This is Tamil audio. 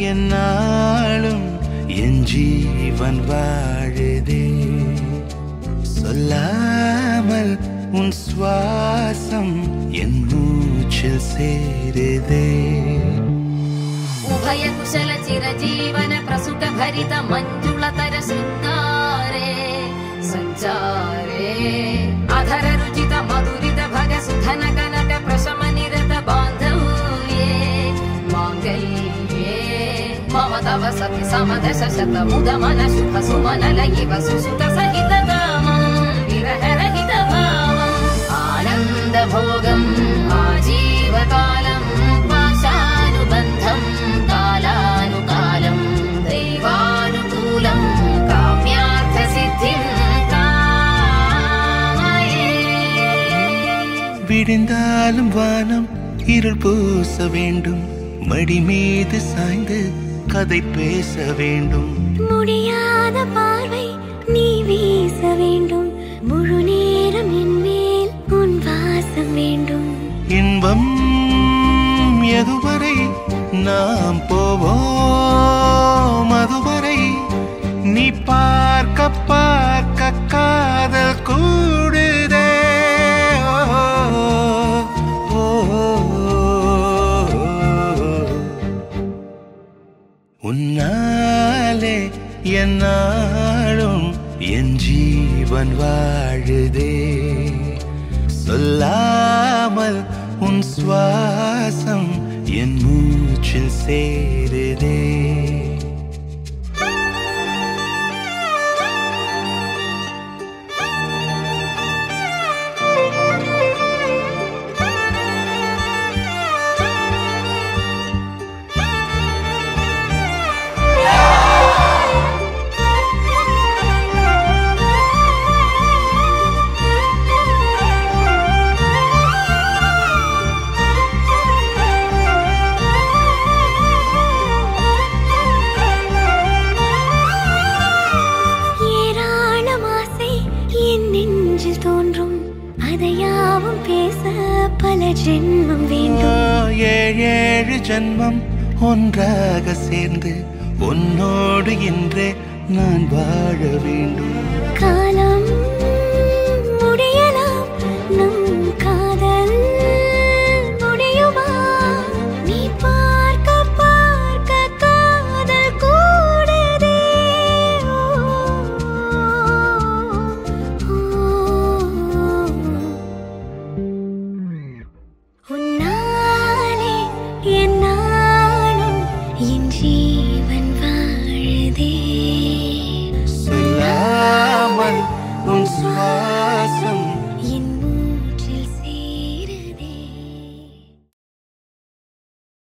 என்னாலும் என் ஜீவன் வாழுதே சொல்லாமல் உன் சுவாசம் என் மூச்சில் சேருதே उभय कुशल चिरजीवन प्रसुख भरित मंजुलतर शृंगारे संचारे अधर रुचित मधुरित भग सुधन कनक प्रशम निरत बांधव्ये मांगल्ये मम तव सति समदश शत मुद मन शुभ सुमन लयिव सुसुत सहित कामं विरह रहित भावम् आनंद भोगं आजीवकालं पाशानुबन्धं कालानुकालं दैवानुकूलं काम्यार्थ सिद्धिं कामये விடிந்தாலும் வானம் இருள் பூச வேண்டும் மடி மீது சாய்ந்து கதை பேச வேண்டும் முடியாத பார்வை நீ வீச வேண்டும் முழு நேரம் என் மேல் உன் வாசம் வேண்டும் இன்பம் எதுவரை நாம் போவோம் அதுவரை நீ பார்க்க பார்க்க காதல் கூடுதே உன்னாலே என்னாலும் என் ஜீவன் வாழுதே சொல்லாமல் உன் சுவாசம் என் மூச்சில் சேருதே ஜென்மம் வேண்டும் ஏழு ஜென்மம் ஒன்றாக சேர்ந்து உன்னோடு இன்றே நான் வாழ வேண்டும் காலம் முடியலாம் நம் காதல் முடியுமா நீ பார்க்க பார்க்க காதல் கூடுதே உன்னாலே என்னாலும் என் ஜீவன் வாழுதே சொல்லாமல் உன் சுவாசம் என்